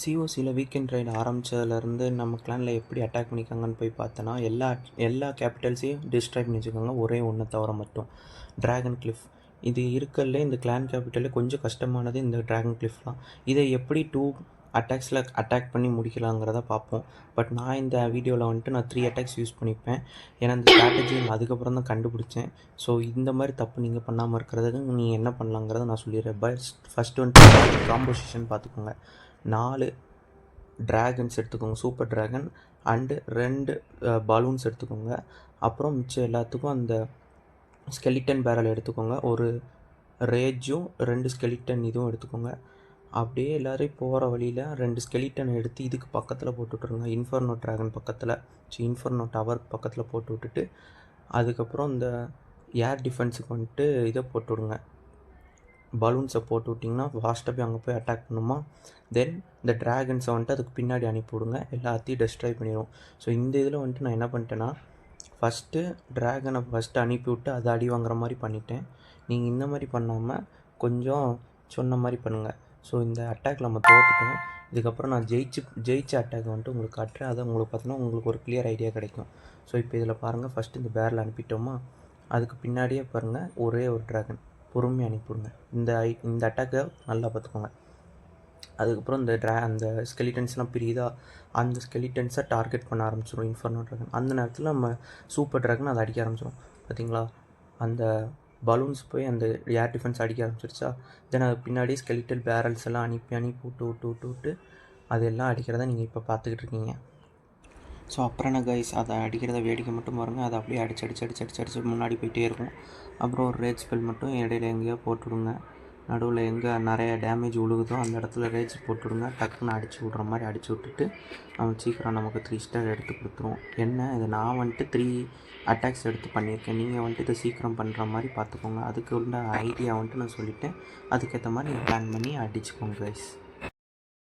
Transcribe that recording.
சிஓசியில் weekend ride ஆரம்பித்ததுலேருந்து நம்ம கிளானில் எப்படி attack பண்ணிக்காங்கன்னு போய் பார்த்தோன்னா எல்லா கேபிட்டல்ஸையும் டிஸ்ட்ராய் பண்ணி வச்சுக்கோங்க. ஒரே ஒன்று தவிர மட்டும் ட்ராகன் கிளிஃப். இது இருக்கறதுலே இந்த கிளான் கேபிட்டலே கொஞ்சம் கஷ்டமானது இந்த ட்ராகன் கிளிஃப் தான். இதை எப்படி 2 அட்டாக்ஸில் அட்டாக் பண்ணி முடிக்கலாங்கிறத பார்ப்போம். பட் நான் இந்த வீடியோவில் வந்துட்டு நான் 3 அட்டாக்ஸ் யூஸ் பண்ணிப்பேன். ஏன்னா இந்த ஸ்ட்ராட்டஜி நான் அதுக்கப்புறம் தான் கண்டுபிடிச்சேன். ஸோ இந்த மாதிரி தப்பு நீங்கள் பண்ணாமல் இருக்கிறதுக்கு நீங்கள் என்ன பண்ணலாங்கிறத நான் சொல்லிடுறேன். பட் ஃபஸ்ட்டு வந்துட்டு காம்போசிஷன் பார்த்துக்கோங்க. 4 ட்ராகன்ஸ் எடுத்துக்கோங்க, சூப்பர் ட்ராகன் அண்டு 2 பலூன்ஸ் எடுத்துக்கோங்க. அப்புறம் மிச்சம் எல்லாத்துக்கும் அந்த ஸ்கெலிட்டன் பேரல் எடுத்துக்கோங்க. ஒரு ரேஜும் 2 ஸ்கெலிட்டன் இதுவும் எடுத்துக்கோங்க. அப்படியே எல்லோரும் போகிற வழியில் 2 ஸ்கெலிட்டன் எடுத்து இதுக்கு பக்கத்தில் போட்டு விட்ருங்க. இன்ஃபர்னோ ட்ராகன் பக்கத்தில், இன்ஃபர்னோ டவர் பக்கத்தில் போட்டு விட்டுட்டு அதுக்கப்புறம் இந்த ஏர் டிஃபென்ஸுக்கு வந்துட்டு இதை போட்டு விடுங்க. பலூன்ஸை போட்டு விட்டிங்கன்னா ஃபாஸ்ட்டாக போய் அங்கே போய் அட்டாக் பண்ணுமா. தென் இந்த ட்ராகன்ஸை வந்துட்டு அதுக்கு பின்னாடி அனுப்பி விடுங்க. எல்லாத்தையும் டெஸ்ட்ராய் பண்ணிடும். ஸோ இந்த இதில் வந்துட்டு நான் என்ன பண்ணிட்டேன்னா ஃபஸ்ட்டு ட்ராகனை அனுப்பி விட்டு அதை அடி வாங்குற மாதிரி பண்ணிட்டேன். நீங்கள் இந்த மாதிரி பண்ணாமல் கொஞ்சம் சொன்ன மாதிரி பண்ணுங்கள். ஸோ இந்த அட்டாக் நம்ம தோற்றுட்டோம். இதுக்கப்புறம் நான் ஜெயிச்ச அட்டாக் வந்துட்டு உங்களுக்கு காட்டுறேன். அதை உங்களுக்கு பார்த்தோன்னா உங்களுக்கு ஒரு கிளியர் ஐடியா கிடைக்கும். ஸோ இப்போ இதில் பாருங்கள், ஃபஸ்ட்டு இந்த பேரில் அனுப்பிட்டோமா, அதுக்கு பின்னாடியே பாருங்கள் ஒரே ஒரு ட்ராகன் பொறுமையாக அனுப்பிவிடுங்க. இந்த அட்டாக்கை நல்லா பார்த்துக்கோங்க. அதுக்கப்புறம் அந்த ஸ்கெலிட்டன்ஸ்லாம் பிரியுதா, அந்த ஸ்கெலிட்டன்ஸை டார்கெட் பண்ண ஆரம்பிச்சிடும் இன்ஃபர்னோ ட்ராகன். அந்த நேரத்தில் நம்ம சூப்பர் ட்ராகன் அதை அடிக்க ஆரம்பிச்சிடும். பார்த்தீங்களா, அந்த பலூன்ஸ் போய் அந்த ஏர் டிஃபென்ஸ் அடிக்க ஆரம்பிச்சிருச்சா. தென் அது பின்னாடி ஸ்கெலிட்டல் பேரல்ஸ் எல்லாம் அனுப்பி விட்டு அதெல்லாம் அடிக்கிறத நீங்கள் இப்போ பார்த்துக்கிட்டு இருக்கீங்க. ஸோ அப்புறம் என்ன கைஸ், அதை அடிக்கிறத வேடிக்கை மட்டும் பாருங்கள். அதை அப்படியே அடிச்சு முன்னாடி போயிட்டே இருக்கும். அப்புறம் ஒரு ரேஜ் ஸ்பெல் மட்டும் இடையில எங்கேயோ போட்டுவிடுங்க. நடுவில் எங்கே நிறைய டேமேஜ் விழுகுதோ அந்த இடத்துல ரேஜ் போட்டுவிடுங்க. டக்குன்னு அடிச்சு விட்ற மாதிரி அடிச்சு விட்டுட்டு அவன் சீக்கிரம் நமக்கு 3 ஸ்டார் எடுத்து கொடுத்துருவோம். என்ன இது, நான் வந்துட்டு 3 அட்டாக்ஸ் எடுத்து பண்ணியிருக்கேன். நீங்கள் வந்துட்டு இதை சீக்கிரம் பண்ணுற மாதிரி பார்த்துக்கோங்க. அதுக்கு உள்ள ஐடியா வந்துட்டு நான் சொல்லிவிட்டேன். அதுக்கேற்ற மாதிரி நீங்கள் பிளான் பண்ணி அடிச்சுக்கோங்க கைஸ்.